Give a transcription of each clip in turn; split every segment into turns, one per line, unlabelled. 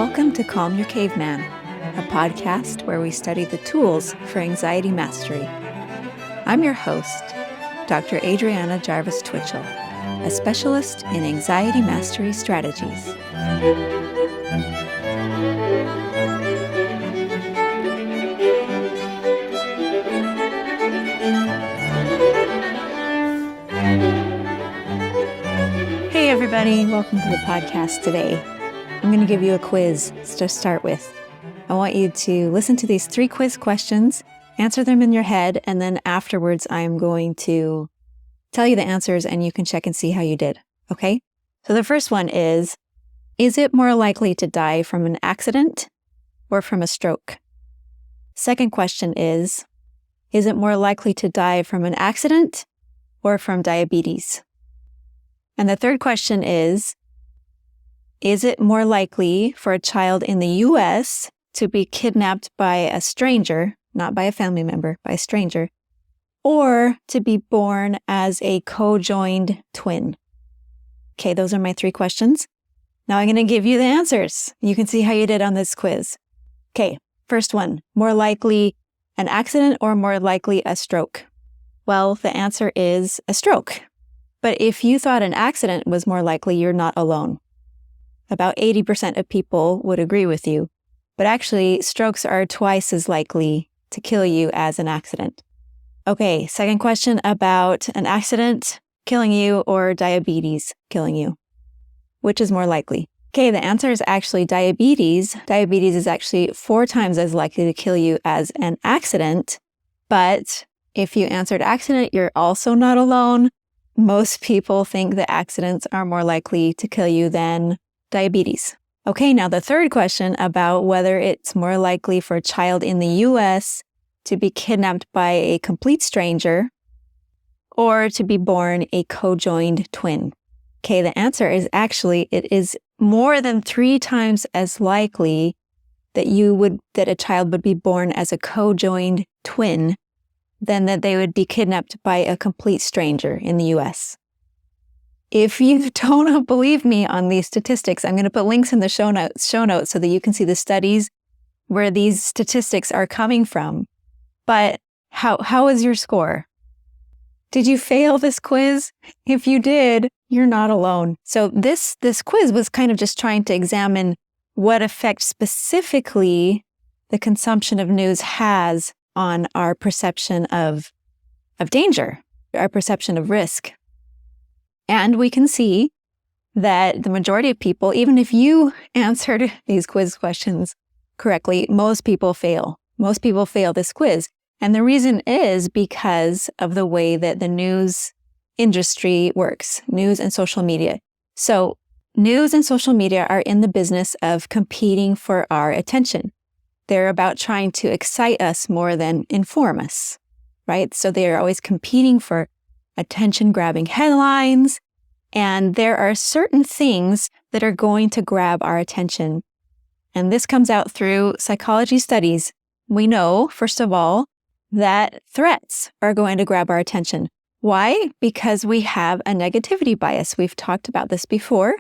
Welcome to Calm Your Caveman, a podcast where we study the tools for anxiety mastery. I'm your host, Dr. Adriana Jarvis Twitchell, a specialist in anxiety mastery strategies. Hey everybody, welcome to the podcast today. I'm going to give you a quiz to start with. I want you to listen to these 3 quiz questions, answer them in your head, and then afterwards I'm going to tell you the answers and you can check and see how you did, okay? So the first one is it more likely to die from an accident or from a stroke? Second question is it more likely to die from an accident or from diabetes? And the third question is it more likely for a child in the U.S. to be kidnapped by a stranger, not by a family member, by a stranger, or to be born as a co-joined twin? Okay, those are my 3 questions. Now I'm going to give you the answers. You can see how you did on this quiz. Okay, first one, more likely an accident or more likely a stroke? Well, the answer is a stroke. But if you thought an accident was more likely, you're not alone. About 80% of people would agree with you. But actually, strokes are twice as likely to kill you as an accident. Okay, second question about an accident killing you or diabetes killing you. Which is more likely? Okay, the answer is actually diabetes. Diabetes is actually 4 times as likely to kill you as an accident. But if you answered accident, you're also not alone. Most people think that accidents are more likely to kill you than diabetes. Okay, now the third question about whether it's more likely for a child in the U.S. to be kidnapped by a complete stranger or to be born a co-joined twin. Okay, the answer is actually it is more than 3 times as likely that a child would be born as a co-joined twin than that they would be kidnapped by a complete stranger in the U.S. If you don't believe me on these statistics, I'm going to put links in the show notes so that you can see the studies where these statistics are coming from. But how is your score? Did you fail this quiz? If you did, you're not alone. So this quiz was kind of just trying to examine what effect specifically the consumption of news has on our perception of danger, our perception of risk. And we can see that the majority of people, even if you answered these quiz questions correctly, most people fail. Most people fail this quiz. And the reason is because of the way that the news industry works, news and social media. So news and social media are in the business of competing for our attention. They're about trying to excite us more than inform us, right? So they are always competing for attention-grabbing headlines, and there are certain things that are going to grab our attention. And this comes out through psychology studies. We know, first of all, that threats are going to grab our attention. Why? Because we have a negativity bias. We've talked about this before.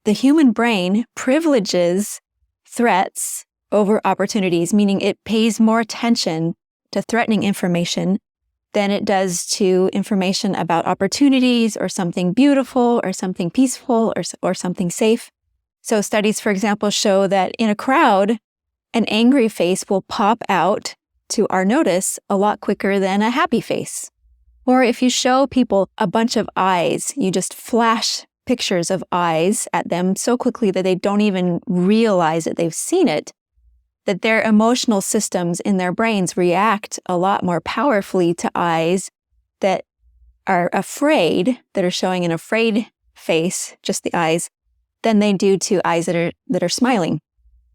The human brain privileges threats over opportunities, meaning it pays more attention to threatening information than it does to information about opportunities or something beautiful or something peaceful or something safe. So studies, for example, show that in a crowd, an angry face will pop out to our notice a lot quicker than a happy face. Or if you show people a bunch of eyes, you just flash pictures of eyes at them so quickly that they don't even realize that they've seen it, that their emotional systems in their brains react a lot more powerfully to eyes that are afraid, that are showing an afraid face, just the eyes, than they do to eyes that are smiling.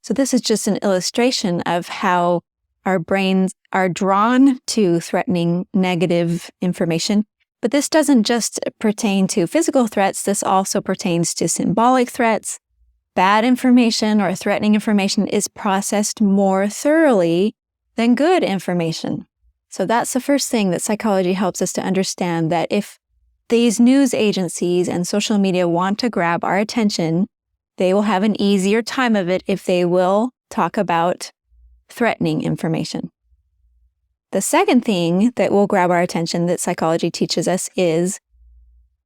So this is just an illustration of how our brains are drawn to threatening negative information. But this doesn't just pertain to physical threats. This also pertains to symbolic threats. Bad information or threatening information is processed more thoroughly than good information. So that's the first thing that psychology helps us to understand, that if these news agencies and social media want to grab our attention, They will have an easier time of it if they will talk about threatening information. The second thing that will grab our attention that psychology teaches us is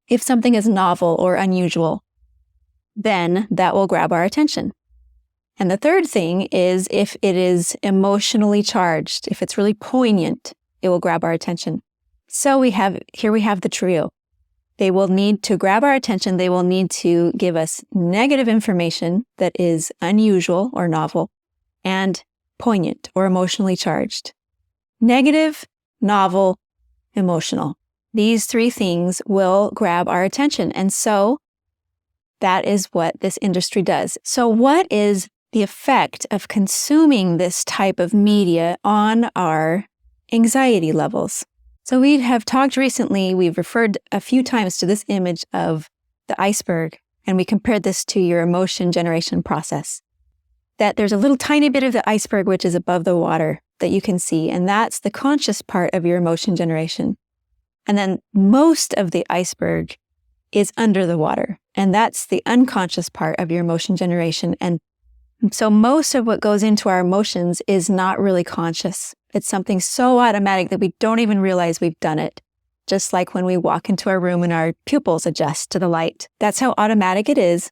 if something is novel or unusual, then that will grab our attention. And the third thing is if it is emotionally charged, if it's really poignant, it will grab our attention. So here we have the trio. They will need to grab our attention. They will need to give us negative information that is unusual or novel and poignant or emotionally charged. Negative, novel, emotional. These three things will grab our attention. And so that is what this industry does. So what is the effect of consuming this type of media on our anxiety levels? So we have talked recently, we've referred a few times to this image of the iceberg, and we compared this to your emotion generation process. That there's a little tiny bit of the iceberg which is above the water that you can see, and that's the conscious part of your emotion generation. And then most of the iceberg is under the water, and that's the unconscious part of your emotion generation. And so most of what goes into our emotions is not really conscious. It's something so automatic that we don't even realize we've done it. Just like when we walk into our room and our pupils adjust to the light. That's how automatic it is.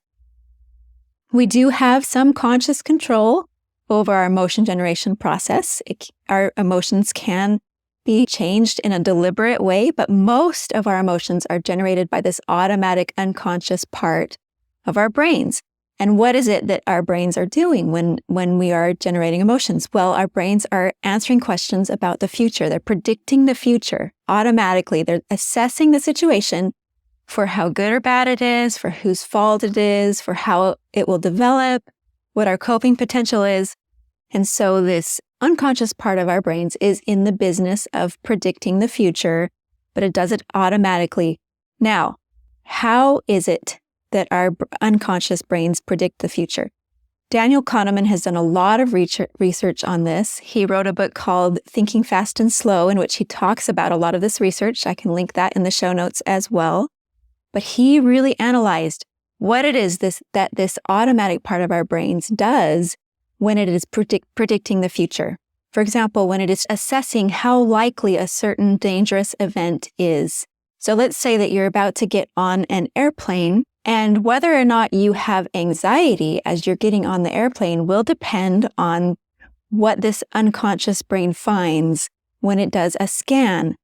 We do have some conscious control over our emotion generation process. Our emotions can be changed in a deliberate way, but most of our emotions are generated by this automatic unconscious part of our brains. And what is it that our brains are doing when we are generating emotions? Well, our brains are answering questions about the future. They're predicting the future automatically. They're assessing the situation for how good or bad it is, for whose fault it is, for how it will develop, what our coping potential is. And so this unconscious part of our brains is in the business of predicting the future, but it does it automatically. Now, how is it that our unconscious brains predict the future? Daniel Kahneman has done a lot of research on this. He wrote a book called Thinking Fast and Slow, in which he talks about a lot of this research. I can link that in the show notes as well. But he really analyzed what it is that this automatic part of our brains does when it is predicting the future. For example, when it is assessing how likely a certain dangerous event is. So let's say that you're about to get on an airplane, and whether or not you have anxiety as you're getting on the airplane will depend on what this unconscious brain finds when it does a scan.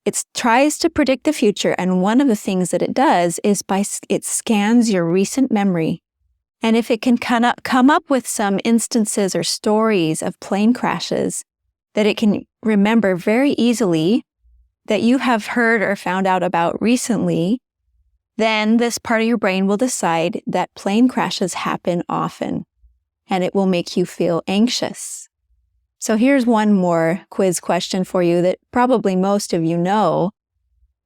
It tries to predict the future, and one of the things that it does is it scans your recent memory. And if it can come up with some instances or stories of plane crashes that it can remember very easily that you have heard or found out about recently, then this part of your brain will decide that plane crashes happen often, and it will make you feel anxious. So here's one more quiz question for you that probably most of you know.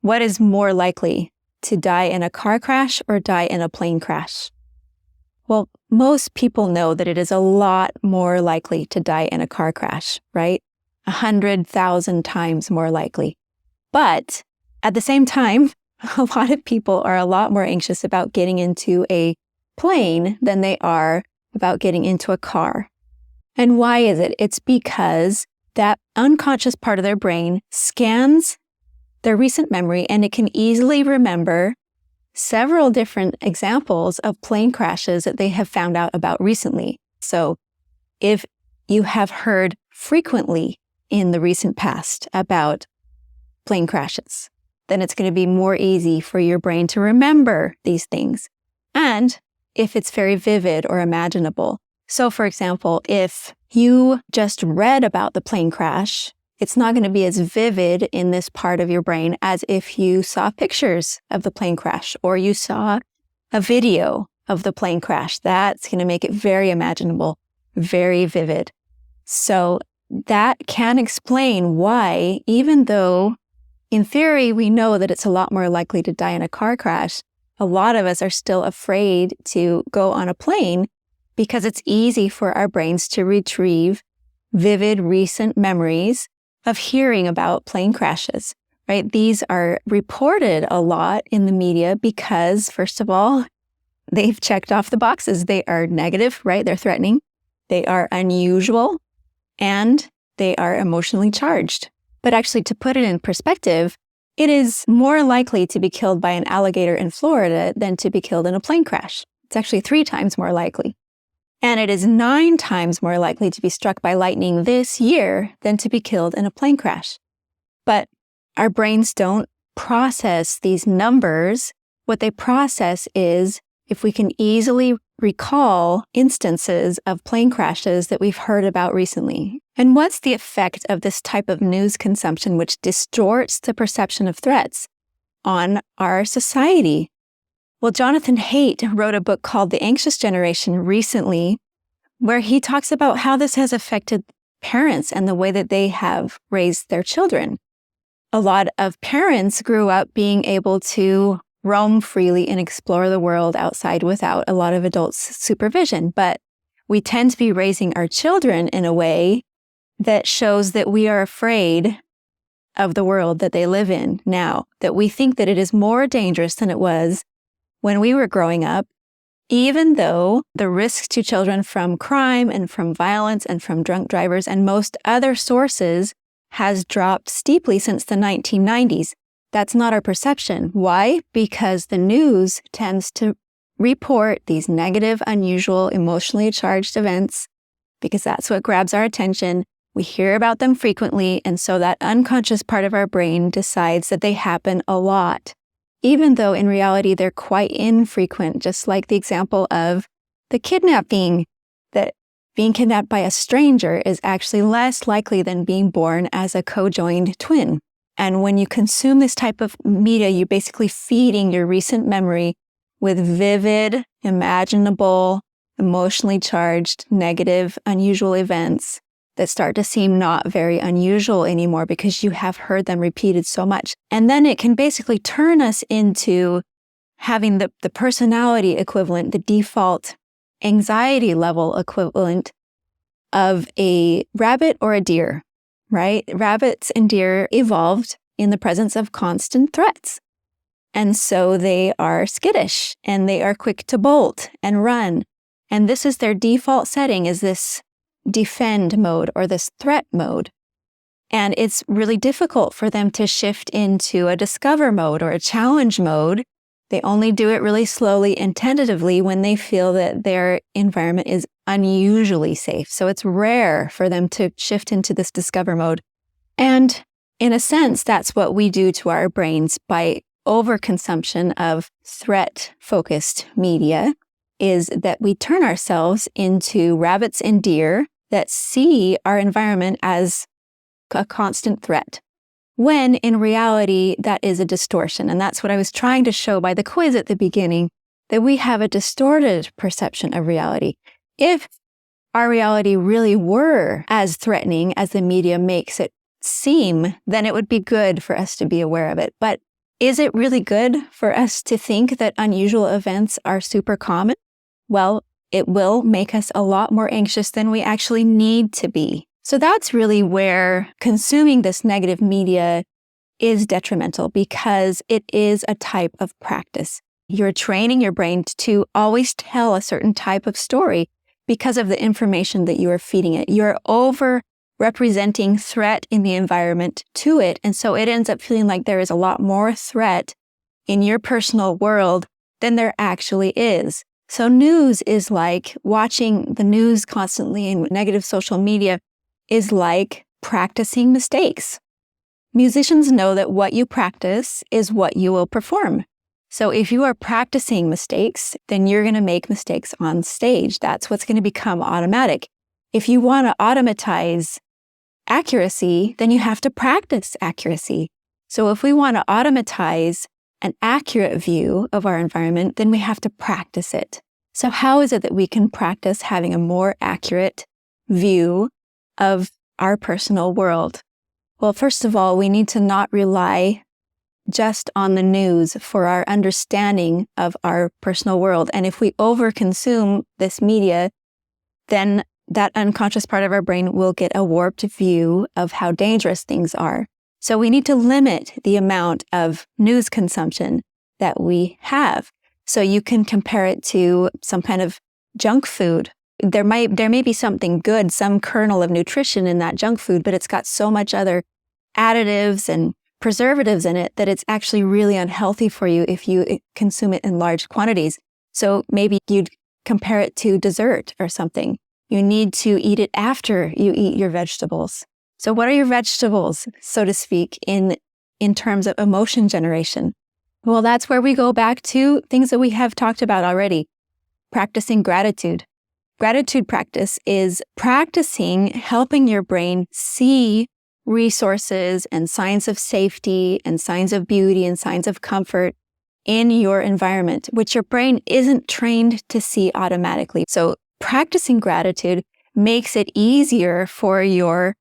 What is more likely, to die in a car crash or die in a plane crash? Well, most people know that it is a lot more likely to die in a car crash, right? 100,000 times more likely. But at the same time, a lot of people are a lot more anxious about getting into a plane than they are about getting into a car. And why is it? It's because that unconscious part of their brain scans their recent memory, and it can easily remember several different examples of plane crashes that they have found out about recently. So if you have heard frequently in the recent past about plane crashes, then it's going to be more easy for your brain to remember these things. And if it's very vivid or imaginable. So for example, if you just read about the plane crash, it's not going to be as vivid in this part of your brain as if you saw pictures of the plane crash or you saw a video of the plane crash. That's going to make it very imaginable, very vivid. So that can explain why, even though in theory we know that it's a lot more likely to die in a car crash, a lot of us are still afraid to go on a plane because it's easy for our brains to retrieve vivid recent memories of hearing about plane crashes, right? These are reported a lot in the media because, first of all, they've checked off the boxes. They are negative, right? They're threatening. They are unusual, and they are emotionally charged. But actually, to put it in perspective, it is more likely to be killed by an alligator in Florida than to be killed in a plane crash. It's actually 3 times more likely. And it is 9 times more likely to be struck by lightning this year than to be killed in a plane crash. But our brains don't process these numbers. What they process is if we can easily recall instances of plane crashes that we've heard about recently. And what's the effect of this type of news consumption, which distorts the perception of threats, on our society? Well, Jonathan Haidt wrote a book called The Anxious Generation recently, where he talks about how this has affected parents and the way that they have raised their children. A lot of parents grew up being able to roam freely and explore the world outside without a lot of adults' supervision. But we tend to be raising our children in a way that shows that we are afraid of the world that they live in now, that we think that it is more dangerous than it was when we were growing up, even though the risk to children from crime and from violence and from drunk drivers and most other sources has dropped steeply since the 1990s. That's not our perception. Why? Because the news tends to report these negative, unusual, emotionally charged events, because that's what grabs our attention. We hear about them frequently, and so that unconscious part of our brain decides that they happen a lot, even though in reality they're quite infrequent, just like the example of the kidnapping, that being kidnapped by a stranger is actually less likely than being born as a co-joined twin. And when you consume this type of media, you're basically feeding your recent memory with vivid, imaginable, emotionally charged, negative, unusual events that start to seem not very unusual anymore because you have heard them repeated so much. And then it can basically turn us into having the personality equivalent, the default anxiety level equivalent of a rabbit or a deer, right? Rabbits and deer evolved in the presence of constant threats. And so they are skittish and they are quick to bolt and run. And this is their default setting, is this defend mode or this threat mode. And it's really difficult for them to shift into a discover mode or a challenge mode. They only do it really slowly and tentatively when they feel that their environment is unusually safe. So it's rare for them to shift into this discover mode. And in a sense, that's what we do to our brains by overconsumption of threat-focused media, is that we turn ourselves into rabbits and deer that see our environment as a constant threat, when in reality, that is a distortion. And that's what I was trying to show by the quiz at the beginning, that we have a distorted perception of reality. If our reality really were as threatening as the media makes it seem, then it would be good for us to be aware of it. But is it really good for us to think that unusual events are super common? Well, it will make us a lot more anxious than we actually need to be. So that's really where consuming this negative media is detrimental, because it is a type of practice. You're training your brain to always tell a certain type of story because of the information that you are feeding it. You're over-representing threat in the environment to it, and so it ends up feeling like there is a lot more threat in your personal world than there actually is. So news is like watching the news constantly, and negative social media is like practicing mistakes. Musicians know that what you practice is what you will perform. So if you are practicing mistakes, then you're going to make mistakes on stage. That's what's going to become automatic. If you want to automatize accuracy, then you have to practice accuracy. So if we want to automatize an accurate view of our environment, then we have to practice it. So how is it that we can practice having a more accurate view of our personal world? Well, first of all, we need to not rely just on the news for our understanding of our personal world. And if we overconsume this media, then that unconscious part of our brain will get a warped view of how dangerous things are. So we need to limit the amount of news consumption that we have. So you can compare it to some kind of junk food. There may be something good, some kernel of nutrition in that junk food, but it's got so much other additives and preservatives in it that it's actually really unhealthy for you if you consume it in large quantities. So maybe you'd compare it to dessert or something. You need to eat it after you eat your vegetables. So what are your vegetables, so to speak, in terms of emotion generation? Well, that's where we go back to things that we have talked about already. Practicing gratitude. Gratitude practice is practicing helping your brain see resources and signs of safety and signs of beauty and signs of comfort in your environment, which your brain isn't trained to see automatically. So practicing gratitude makes it easier for your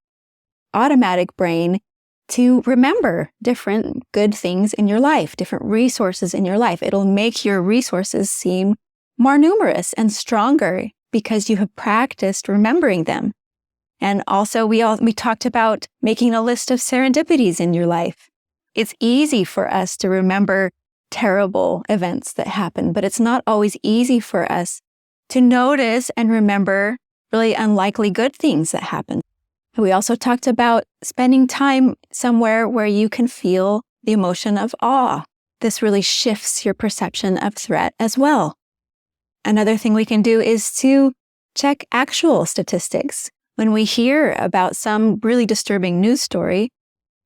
automatic brain to remember different good things in your life, different resources in your life. It'll make your resources seem more numerous and stronger because you have practiced remembering them. And also, we talked about making a list of serendipities in your life. It's easy for us to remember terrible events that happen, but it's not always easy for us to notice and remember really unlikely good things that happen. We also talked about spending time somewhere where you can feel the emotion of awe. This really shifts your perception of threat as well. Another thing we can do is to check actual statistics. When we hear about some really disturbing news story,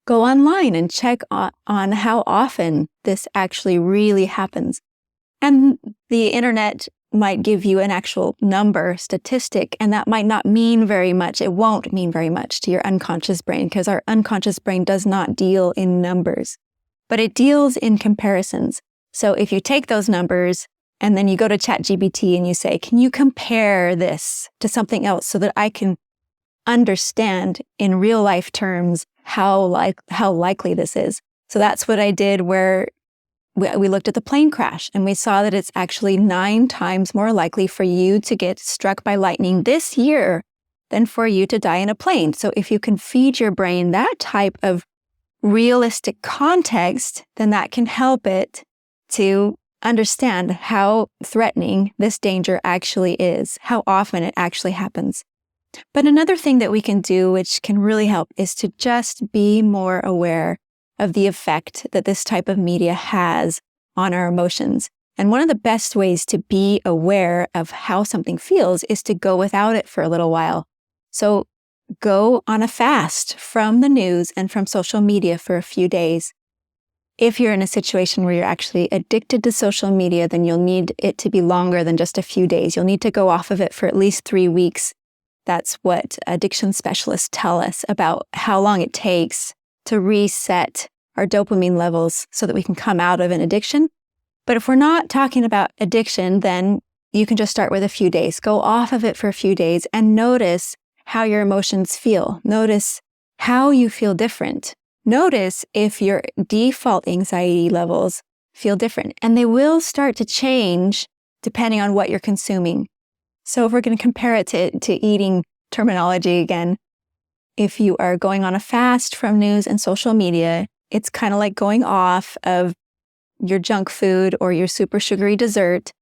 go online and check on how often this actually really happens. And the internet might give you an actual number, statistic, and that might not mean very much. It won't mean very much to your unconscious brain because our unconscious brain does not deal in numbers, but it deals in comparisons. So if you take those numbers and then you go to ChatGPT and you say, can you compare this to something else so that I can understand in real life terms how likely this is? So that's what I did, where we looked at the plane crash and we saw that it's actually 9 times more likely for you to get struck by lightning this year than for you to die in a plane. So if you can feed your brain that type of realistic context, then that can help it to understand how threatening this danger actually is, how often it actually happens. But another thing that we can do, which can really help, is to just be more aware of the effect that this type of media has on our emotions. And one of the best ways to be aware of how something feels is to go without it for a little while. So go on a fast from the news and from social media for a few days. If you're in a situation where you're actually addicted to social media, then you'll need it to be longer than just a few days. You'll need to go off of it for at least 3 weeks. That's what addiction specialists tell us about how long it takes to reset our dopamine levels so that we can come out of an addiction. But if we're not talking about addiction, then you can just start with a few days. Go off of it for a few days and notice how your emotions feel. Notice how you feel different. Notice if your default anxiety levels feel different. And they will start to change depending on what you're consuming. So if we're going to compare it to eating terminology again, if you are going on a fast from news and social media, it's kind of like going off of your junk food or your super sugary dessert,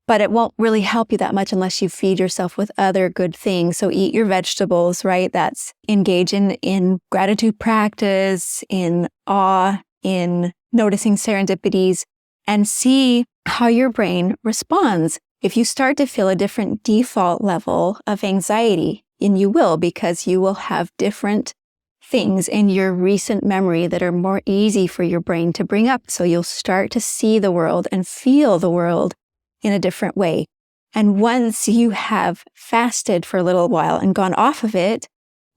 but it won't really help you that much unless you feed yourself with other good things. So eat your vegetables, right? That's engage in gratitude practice, in awe, in noticing serendipities, and see how your brain responds. If you start to feel a different default level of anxiety, and you will, because you will have different things in your recent memory that are more easy for your brain to bring up. So you'll start to see the world and feel the world in a different way. And once you have fasted for a little while and gone off of it,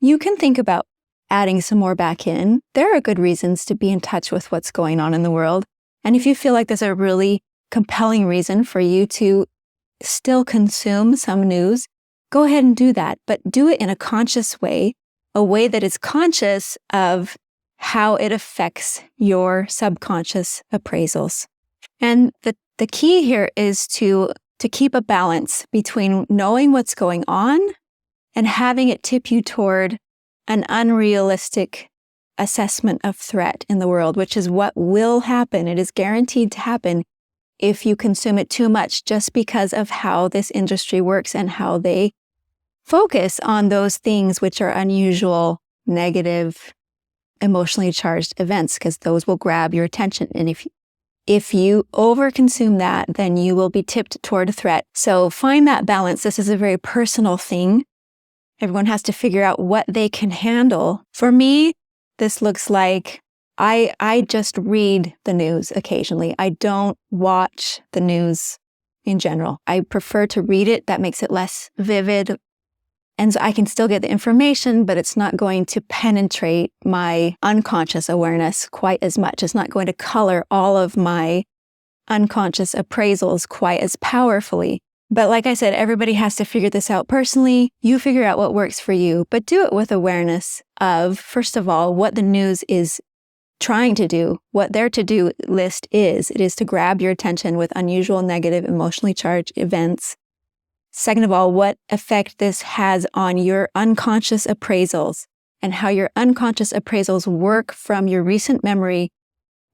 you can think about adding some more back in. There are good reasons to be in touch with what's going on in the world. And if you feel like there's a really compelling reason for you to still consume some news, go ahead and do that, but do it in a conscious way, a way that is conscious of how it affects your subconscious appraisals. And the key here is to keep a balance between knowing what's going on and having it tip you toward an unrealistic assessment of threat in the world, which is what will happen. It is guaranteed to happen if you consume it too much, just because of how this industry works and how they focus on those things which are unusual, negative, emotionally charged events, because those will grab your attention. And if you overconsume that, then you will be tipped toward a threat. So find that balance. This is a very personal thing. Everyone has to figure out what they can handle. For me, this looks like I just read the news occasionally. I don't watch the news in general. I prefer to read it. That makes it less vivid. And so I can still get the information, but it's not going to penetrate my unconscious awareness quite as much. It's not going to color all of my unconscious appraisals quite as powerfully. But like I said, everybody has to figure this out personally. You figure out what works for you, but do it with awareness of, first of all, what the news is trying to do, what their to-do list is. It is to grab your attention with unusual, negative, emotionally charged events. Second of all, what effect this has on your unconscious appraisals and how your unconscious appraisals work from your recent memory.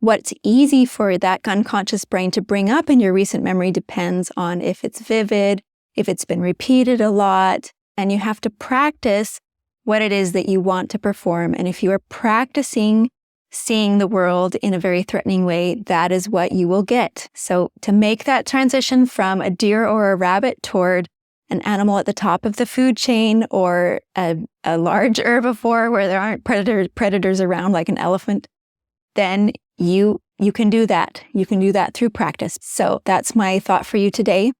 What's easy for that unconscious brain to bring up in your recent memory depends on if it's vivid, if it's been repeated a lot, and you have to practice what it is that you want to perform. And if you are practicing seeing the world in a very threatening way, that is what you will get. So to make that transition from a deer or a rabbit toward an animal at the top of the food chain, or a large herbivore where there aren't predators around like an elephant, then you can do that. You can do that through practice. So that's my thought for you today.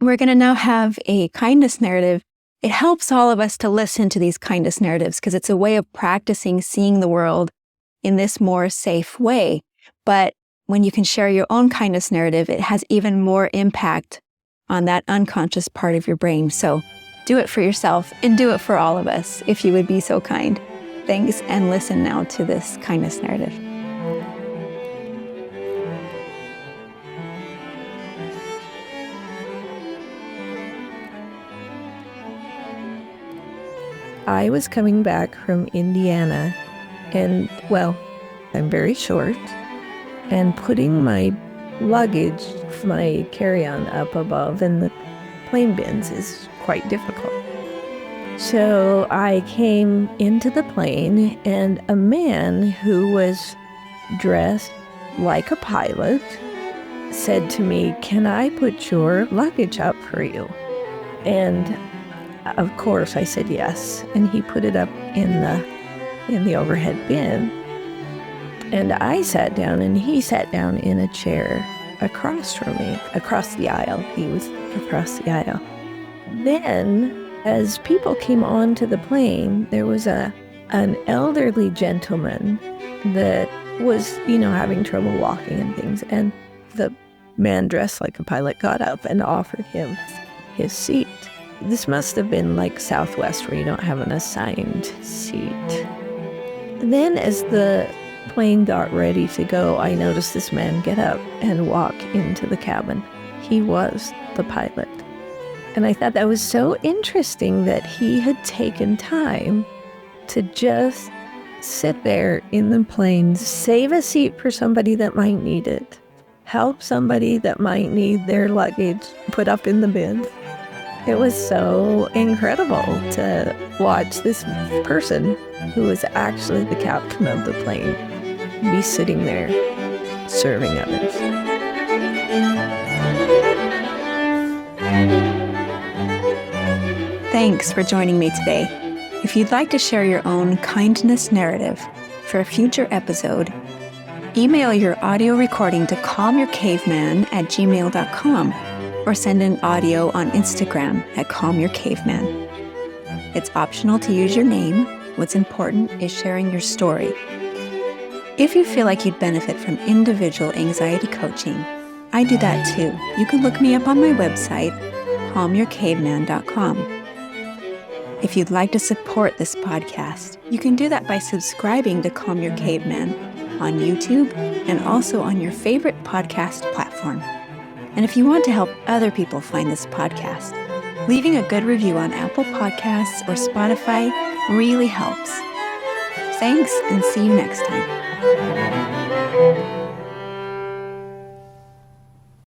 We're going to now have a kindness narrative. It helps all of us to listen to these kindness narratives because it's a way of practicing seeing the world in this more safe way. But when you can share your own kindness narrative, it has even more impact on that unconscious part of your brain. So do it for yourself and do it for all of us, if you would be so kind. Thanks, and listen now to this kindness narrative.
I was coming back from Indiana, and, well, I'm very short, and putting my luggage, my carry-on up above in the plane bins is quite difficult. So I came into the plane, and a man who was dressed like a pilot said to me, "Can I put your luggage up for you?" And of course I said yes, and he put it up in the overhead bin. And I sat down, and he sat down in a chair across from me, across the aisle. He was across the aisle. Then, as people came onto the plane, there was an elderly gentleman that was, having trouble walking and things. And the man dressed like a pilot got up and offered him his seat. This must have been like Southwest, where you don't have an assigned seat. Then as the plane got ready to go, I noticed this man get up and walk into the cabin. He was the pilot. And I thought that was so interesting that he had taken time to just sit there in the plane, save a seat for somebody that might need it, help somebody that might need their luggage put up in the bin. It was so incredible to watch this person, who was actually the captain of the plane, be sitting there serving others.
Thanks for joining me today. If you'd like to share your own kindness narrative for a future episode, email your audio recording to calmyourcaveman@gmail.com or send an audio on Instagram @calmyourcaveman. It's optional to use your name. What's important is sharing your story. If you feel like you'd benefit from individual anxiety coaching, I do that too. You can look me up on my website, calmyourcaveman.com. If you'd like to support this podcast, you can do that by subscribing to Calm Your Caveman on YouTube and also on your favorite podcast platform. And if you want to help other people find this podcast, leaving a good review on Apple Podcasts or Spotify really helps. Thanks, and see you next time.